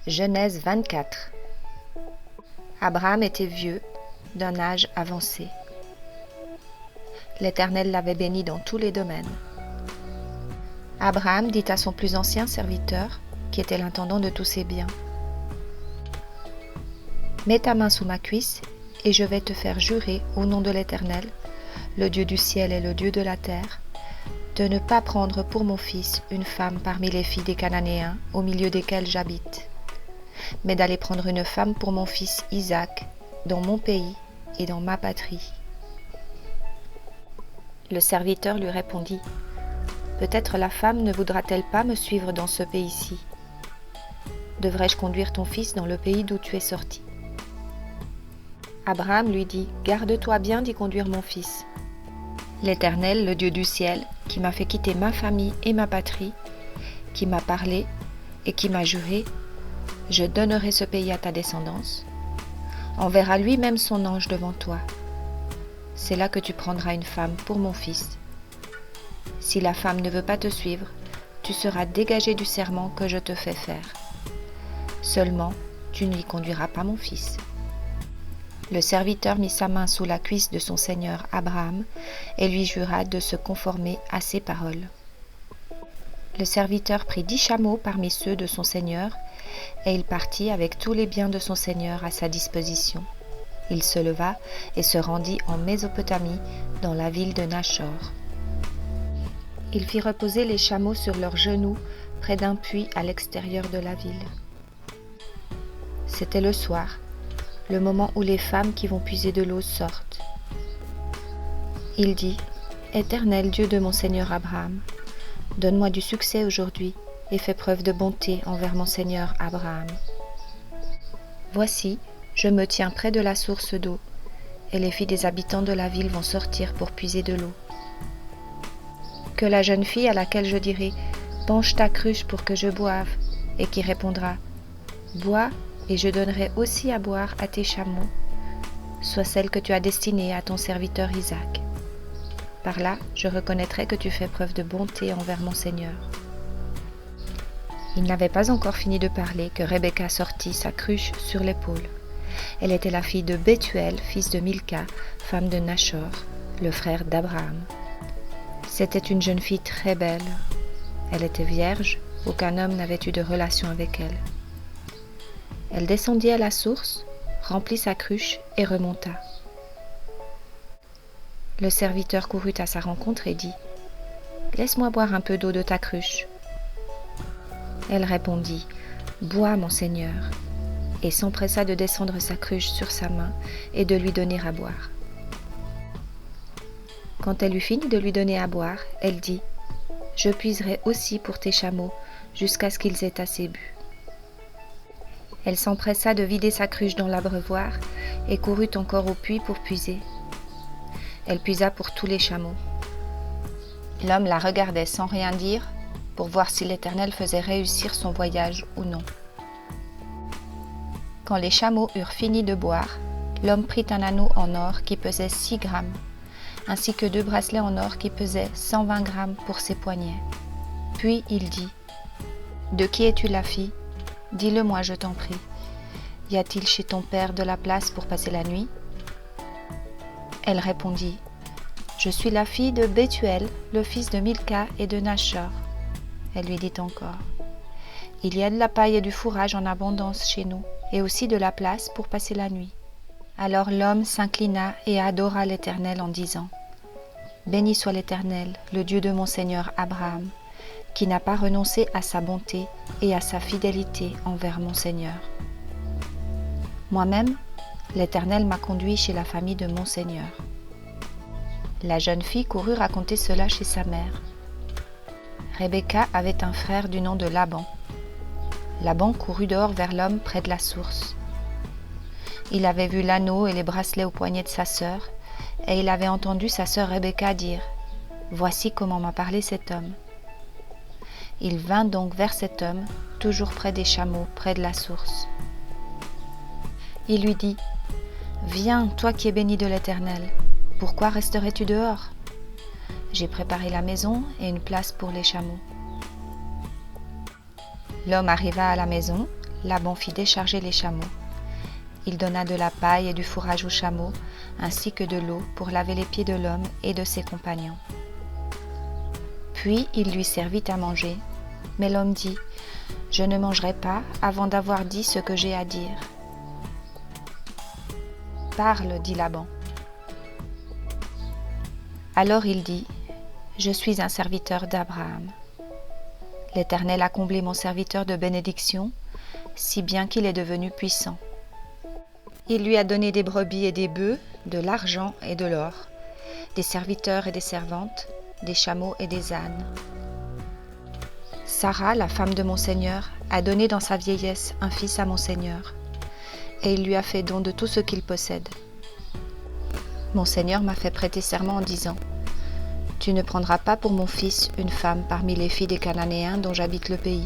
Genèse 24. Abraham était vieux, d'un âge avancé. L'Éternel l'avait béni dans tous les domaines. Abraham dit à son plus ancien serviteur, qui était l'intendant de tous ses biens, « Mets ta main sous ma cuisse, et je vais te faire jurer au nom de l'Éternel, le Dieu du ciel et le Dieu de la terre, de ne pas prendre pour mon fils une femme parmi les filles des Cananéens, au milieu desquels j'habite, mais d'aller prendre une femme pour mon fils Isaac, dans mon pays et dans ma patrie. » Le serviteur lui répondit, « Peut-être la femme ne voudra-t-elle pas me suivre dans ce pays-ci? Devrais-je conduire ton fils dans le pays d'où tu es sorti ?» Abraham lui dit, « Garde-toi bien d'y conduire mon fils. L'Éternel, le Dieu du ciel, qui m'a fait quitter ma famille et ma patrie, qui m'a parlé et qui m'a juré, je donnerai ce pays à ta descendance, enverra lui-même son ange devant toi. C'est là que tu prendras une femme pour mon fils. Si la femme ne veut pas te suivre, tu seras dégagé du serment que je te fais faire. Seulement, tu n'y conduiras pas mon fils. » Le serviteur mit sa main sous la cuisse de son seigneur Abraham et lui jura de se conformer à ses paroles. Le serviteur prit 10 chameaux parmi ceux de son seigneur, et il partit avec tous les biens de son seigneur à sa disposition. Il se leva et se rendit en Mésopotamie, dans la ville de Nachor. Il fit reposer les chameaux sur leurs genoux près d'un puits à l'extérieur de la ville. C'était le soir, le moment où les femmes qui vont puiser de l'eau sortent. Il dit, « Éternel Dieu de mon seigneur Abraham, donne-moi du succès aujourd'hui et fais preuve de bonté envers mon seigneur Abraham. Voici, je me tiens près de la source d'eau, et les filles des habitants de la ville vont sortir pour puiser de l'eau. Que la jeune fille à laquelle je dirai, « Penche ta cruche pour que je boive », et qui répondra, « Bois, et je donnerai aussi à boire à tes chameaux, soit celle que tu as destinée à ton serviteur Isaac. Par là, je reconnaîtrai que tu fais preuve de bonté envers mon Seigneur. » Il n'avait pas encore fini de parler que Rebecca sortit sa cruche sur l'épaule. Elle était la fille de Bethuel, fils de Milca, femme de Nachor, le frère d'Abraham. C'était une jeune fille très belle. Elle était vierge, aucun homme n'avait eu de relation avec elle. Elle descendit à la source, remplit sa cruche et remonta. Le serviteur courut à sa rencontre et dit, « Laisse-moi boire un peu d'eau de ta cruche. » Elle répondit, « Bois, mon Seigneur. » et s'empressa de descendre sa cruche sur sa main et de lui donner à boire. Quand elle eut fini de lui donner à boire, elle dit, « Je puiserai aussi pour tes chameaux jusqu'à ce qu'ils aient assez bu. » Elle s'empressa de vider sa cruche dans l'abreuvoir et courut encore au puits pour puiser. Elle puisa pour tous les chameaux. L'homme la regardait sans rien dire pour voir si l'Éternel faisait réussir son voyage ou non. Quand les chameaux eurent fini de boire, l'homme prit un anneau en or qui pesait 6 grammes, ainsi que 2 bracelets en or qui pesaient 120 grammes pour ses poignets. Puis il dit, « De qui es-tu la fille? Dis-le-moi, je t'en prie. Y a-t-il chez ton père de la place pour passer la nuit ?» Elle répondit, « Je suis la fille de Bethuel, le fils de Milca et de Nachor. » Elle lui dit encore, « Il y a de la paille et du fourrage en abondance chez nous, et aussi de la place pour passer la nuit. » Alors l'homme s'inclina et adora l'Éternel en disant, « Béni soit l'Éternel, le Dieu de mon Seigneur Abraham, qui n'a pas renoncé à sa bonté et à sa fidélité envers mon Seigneur. Moi-même, l'Éternel m'a conduit chez la famille de mon Seigneur. » La jeune fille courut raconter cela chez sa mère. Rebecca avait un frère du nom de Laban. Laban courut dehors vers l'homme près de la source. Il avait vu l'anneau et les bracelets au poignet de sa sœur, et il avait entendu sa sœur Rebecca dire, « Voici comment m'a parlé cet homme. » Il vint donc vers cet homme, toujours près des chameaux, près de la source. Il lui dit, « Viens, toi qui es béni de l'Éternel, pourquoi resterais-tu dehors? J'ai préparé la maison et une place pour les chameaux. » L'homme arriva à la maison, Laban fit décharger les chameaux. Il donna de la paille et du fourrage aux chameaux, ainsi que de l'eau pour laver les pieds de l'homme et de ses compagnons. Puis il lui servit à manger. Mais l'homme dit, « Je ne mangerai pas avant d'avoir dit ce que j'ai à dire. » « Parle, dit Laban. Alors il dit, « Je suis un serviteur d'Abraham. L'Éternel a comblé mon serviteur de bénédictions, si bien qu'il est devenu puissant. Il lui a donné des brebis et des bœufs, de l'argent et de l'or, des serviteurs et des servantes, des chameaux et des ânes. Sarah, la femme de mon Seigneur, a donné dans sa vieillesse un fils à mon Seigneur, et il lui a fait don de tout ce qu'il possède. Mon Seigneur m'a fait prêter serment en disant, « Tu ne prendras pas pour mon fils une femme parmi les filles des Cananéens dont j'habite le pays,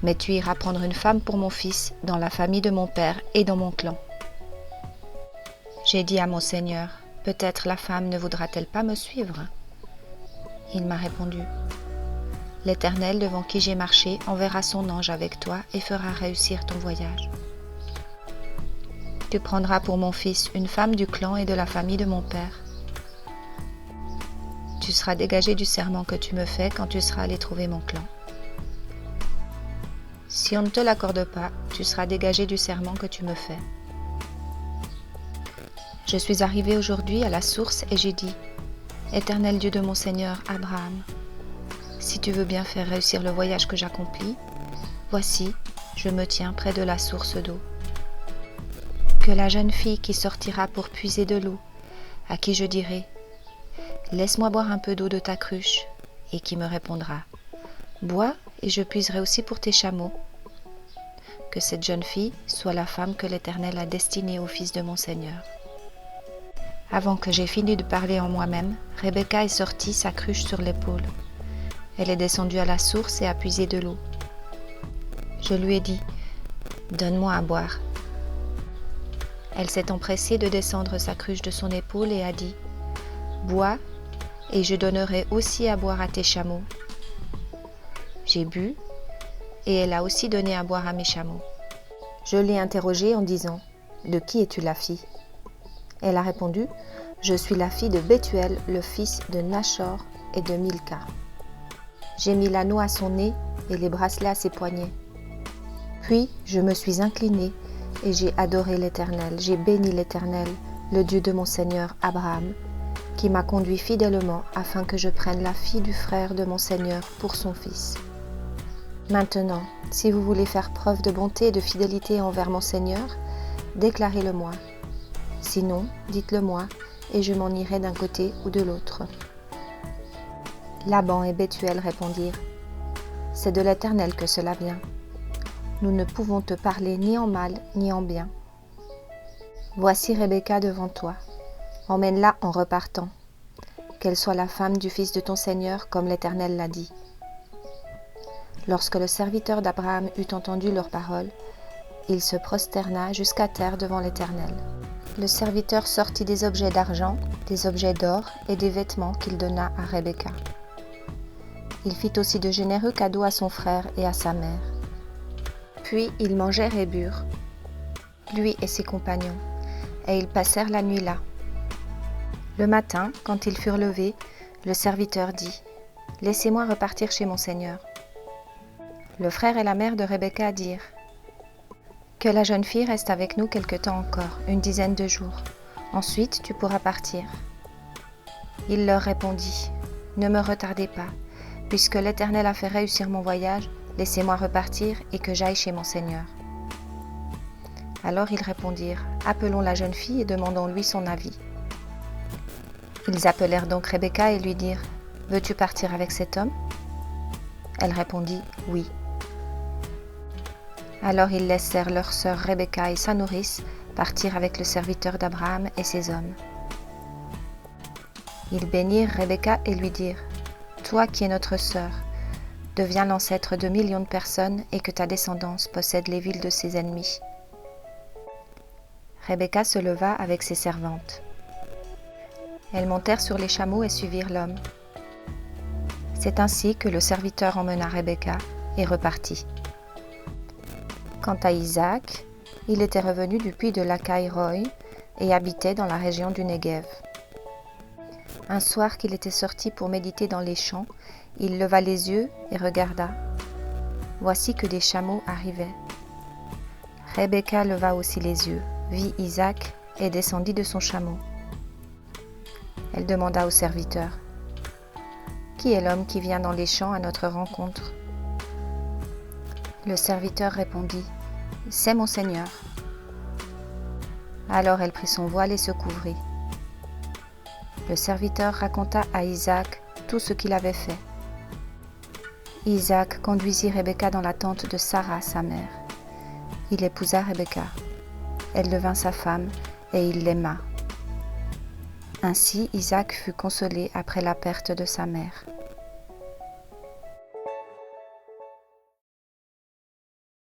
mais tu iras prendre une femme pour mon fils dans la famille de mon père et dans mon clan. » J'ai dit à mon Seigneur, « Peut-être la femme ne voudra-t-elle pas me suivre ?» Il m'a répondu, « L'Éternel devant qui j'ai marché enverra son ange avec toi et fera réussir ton voyage. Tu prendras pour mon fils une femme du clan et de la famille de mon père. Tu seras dégagé du serment que tu me fais quand tu seras allé trouver mon clan. Si on ne te l'accorde pas, tu seras dégagé du serment que tu me fais. Je suis arrivé aujourd'hui à la source et j'ai dit, « Éternel Dieu de mon Seigneur Abraham, si tu veux bien faire réussir le voyage que j'accomplis, voici, je me tiens près de la source d'eau. Que la jeune fille qui sortira pour puiser de l'eau, à qui je dirai, « Laisse-moi boire un peu d'eau de ta cruche », et qui me répondra, « Bois et je puiserai aussi pour tes chameaux. » Que cette jeune fille soit la femme que l'Éternel a destinée au fils de mon Seigneur. » Avant que j'aie fini de parler en moi-même, Rebecca est sortie, sa cruche sur l'épaule. Elle est descendue à la source et a puisé de l'eau. Je lui ai dit, « Donne-moi à boire. » Elle s'est empressée de descendre sa cruche de son épaule et a dit, « Bois, et je donnerai aussi à boire à tes chameaux. » J'ai bu, et elle a aussi donné à boire à mes chameaux. Je l'ai interrogée en disant, « De qui es-tu la fille ?» Elle a répondu, « Je suis la fille de Bethuel, le fils de Nachor et de Milca. » J'ai mis l'anneau à son nez et les bracelets à ses poignets. Puis je me suis inclinée et j'ai adoré l'Éternel, j'ai béni l'Éternel, le Dieu de mon Seigneur Abraham, qui m'a conduit fidèlement afin que je prenne la fille du frère de mon Seigneur pour son fils. Maintenant, si vous voulez faire preuve de bonté et de fidélité envers mon Seigneur, déclarez-le-moi. Sinon, dites-le-moi, et je m'en irai d'un côté ou de l'autre. » Laban et Bethuel répondirent, « C'est de l'Éternel que cela vient. Nous ne pouvons te parler ni en mal ni en bien. Voici Rebecca devant toi. Emmène-la en repartant. Qu'elle soit la femme du fils de ton Seigneur, comme l'Éternel l'a dit. » Lorsque le serviteur d'Abraham eut entendu leurs paroles, il se prosterna jusqu'à terre devant l'Éternel. Le serviteur sortit des objets d'argent, des objets d'or et des vêtements qu'il donna à Rebecca. Il fit aussi de généreux cadeaux à son frère et à sa mère. Puis ils mangèrent et burent, lui et ses compagnons, et ils passèrent la nuit là. Le matin, quand ils furent levés, le serviteur dit, « Laissez-moi repartir chez mon Seigneur. » Le frère et la mère de Rebecca dirent, « Que la jeune fille reste avec nous quelque temps encore, une dizaine de jours. Ensuite, tu pourras partir. » Il leur répondit, « Ne me retardez pas, puisque l'Éternel a fait réussir mon voyage, laissez-moi repartir et que j'aille chez mon Seigneur. » Alors ils répondirent, « Appelons la jeune fille et demandons-lui son avis. » Ils appelèrent donc Rebecca et lui dirent, « Veux-tu partir avec cet homme ?» Elle répondit, « Oui. » Alors ils laissèrent leur sœur Rebecca et sa nourrice partir avec le serviteur d'Abraham et ses hommes. Ils bénirent Rebecca et lui dirent, « Toi qui es notre sœur, deviens l'ancêtre de millions de personnes et que ta descendance possède les villes de ses ennemis. » Rebecca se leva avec ses servantes. Elles montèrent sur les chameaux et suivirent l'homme. C'est ainsi que le serviteur emmena Rebecca et repartit. Quant à Isaac, il était revenu du puits de Lacaille-Roy et habitait dans la région du Negev. Un soir qu'il était sorti pour méditer dans les champs, il leva les yeux et regarda. Voici que des chameaux arrivaient. Rebecca leva aussi les yeux, vit Isaac et descendit de son chameau. Elle demanda au serviteur : « Qui est l'homme qui vient dans les champs à notre rencontre ?» Le serviteur répondit : « C'est mon Seigneur. » Alors elle prit son voile et se couvrit. Le serviteur raconta à Isaac tout ce qu'il avait fait. Isaac conduisit Rebecca dans la tente de Sarah, sa mère. Il épousa Rebecca. Elle devint sa femme et il l'aima. Ainsi Isaac fut consolé après la perte de sa mère.